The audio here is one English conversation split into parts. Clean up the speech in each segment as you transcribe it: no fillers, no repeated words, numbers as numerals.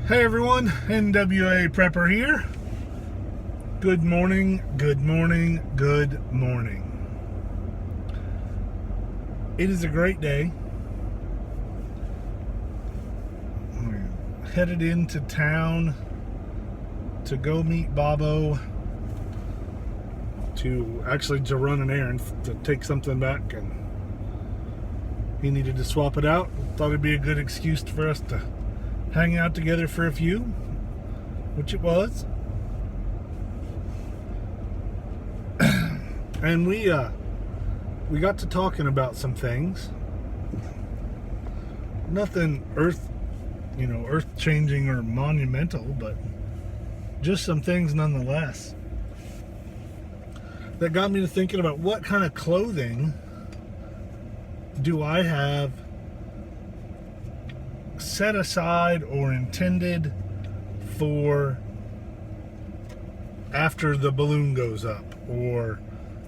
Hey everyone, NWA Prepper here. Good morning, good morning, good morning. It is a great day. We're headed into town to go meet Bobo to run an errand, to take something back, and he needed to swap it out. Thought it'd be a good excuse for us to hang out together for a few, which it was. And we got to talking about some things. Nothing earth changing or monumental, but just some things nonetheless that got me to thinking about what kind of clothing do I have set aside or intended for after the balloon goes up, or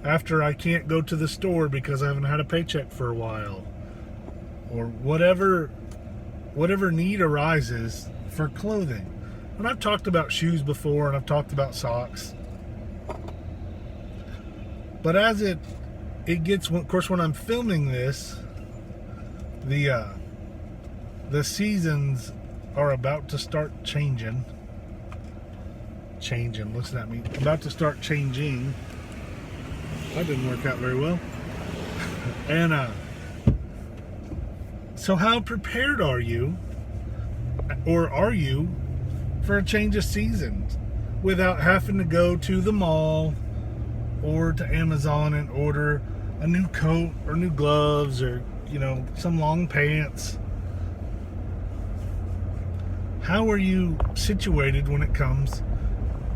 after I can't go to the store because I haven't had a paycheck for a while, or whatever need arises for clothing. And I've talked about shoes before, and I've talked about socks, but as it gets, of course, when I'm filming this, the seasons are about to start changing. Listen at me. About to start changing. That didn't work out very well. And so how prepared are you, or are you, for a change of seasons without having to go to the mall or to Amazon and order a new coat or new gloves or, some long pants? How are you situated when it comes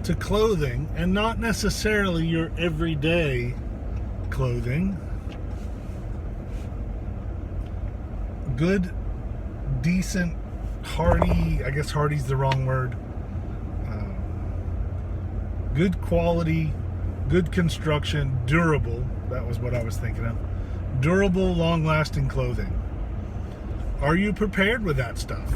to clothing, and not necessarily your everyday clothing? Good, decent, hardy, I guess hardy's the wrong word. Good quality, good construction, durable. That was what I was thinking of. Durable, long-lasting clothing. Are you prepared with that stuff?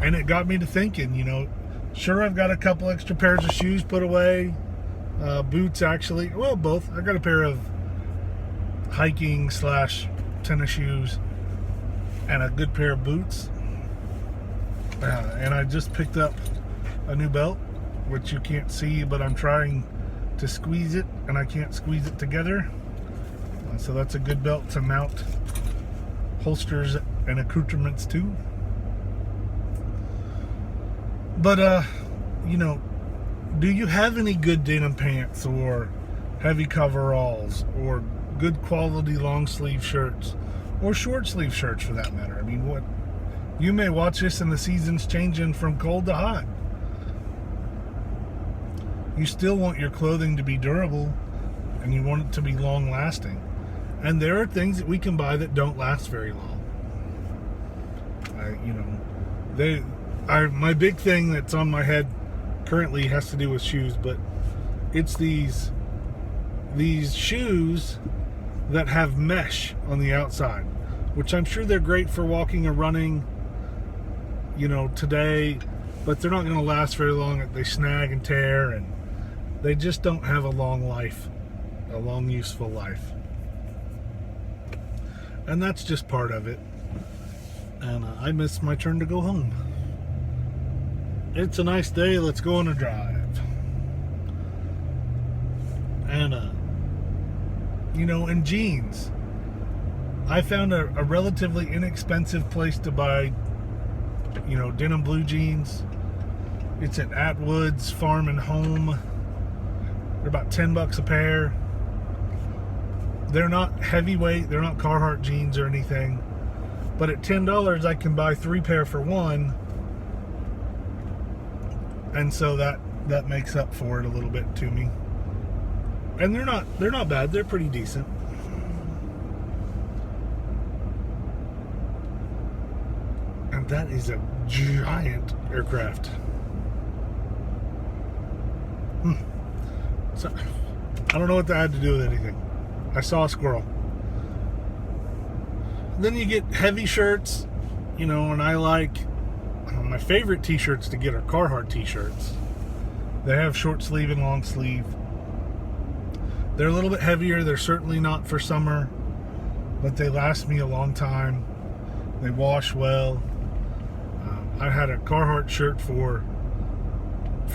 And it got me to thinking, sure, I've got a couple extra pairs of shoes put away. Boots, actually. Well, both. I got a pair of hiking / tennis shoes and a good pair of boots. And I just picked up a new belt, which you can't see, but I'm trying to squeeze it, and I can't squeeze it together. So that's a good belt to mount holsters and accoutrements to. But, do you have any good denim pants or heavy coveralls or good quality long sleeve shirts or short sleeve shirts, for that matter? I mean, you may watch this and the season's changing from cold to hot. You still want your clothing to be durable, and you want it to be long lasting. And there are things that we can buy that don't last very long. My big thing that's on my head currently has to do with shoes, but it's these shoes that have mesh on the outside, which I'm sure they're great for walking or running, today, but they're not going to last very long. They snag and tear, and they just don't have a long useful life. And that's just part of it. And I miss my turn to go home. It's a nice day, let's go on a drive. And in jeans, I found a relatively inexpensive place to buy denim blue jeans. It's at Atwood's Farm and Home. They're about $10 a pair. They're not heavyweight, they're not Carhartt jeans or anything, but at $10 I can buy 3 pair for $1. And so that makes up for it a little bit to me. And they're not bad. They're pretty decent. And that is a giant aircraft. So I don't know what that had to do with anything. I saw a squirrel. Then you get heavy shirts, and I like, my favorite t-shirts to get are Carhartt t-shirts. They have short sleeve and long sleeve. They're a little bit heavier. They're certainly not for summer, but they last me a long time. They wash well. I had a Carhartt shirt for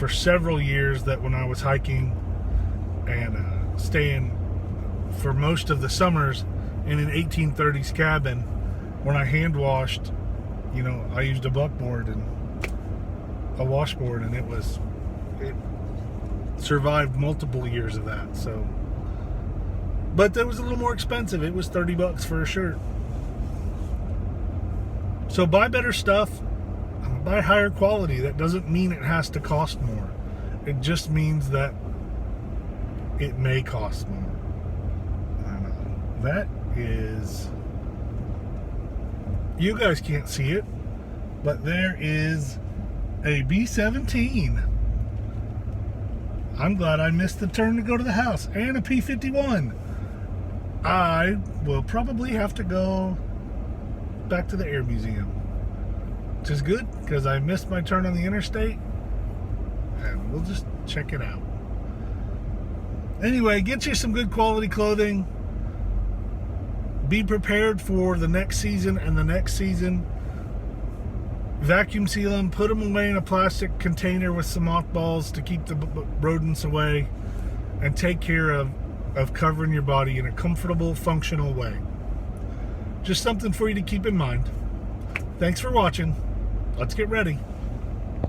several years, that when I was hiking and staying for most of the summers in an 1830s cabin, when I hand washed, I used a buckboard and a washboard, and it survived multiple years of that. So, but that was a little more expensive. It was $30 for a shirt. So buy better stuff, buy higher quality. That doesn't mean it has to cost more. It just means that it may cost more. That is, you guys can't see it, but there is a B-17. I'm glad I missed the turn to go to the house, and a P-51. I will probably have to go back to the Air Museum, which is good because I missed my turn on the interstate, and we'll just check it out. Anyway, get you some good quality clothing. Be prepared for the next season and the next season. Vacuum seal them, put them away in a plastic container with some mothballs to keep the rodents away, and take care of covering your body in a comfortable, functional way. Just something for you to keep in mind. Thanks for watching. Let's get ready.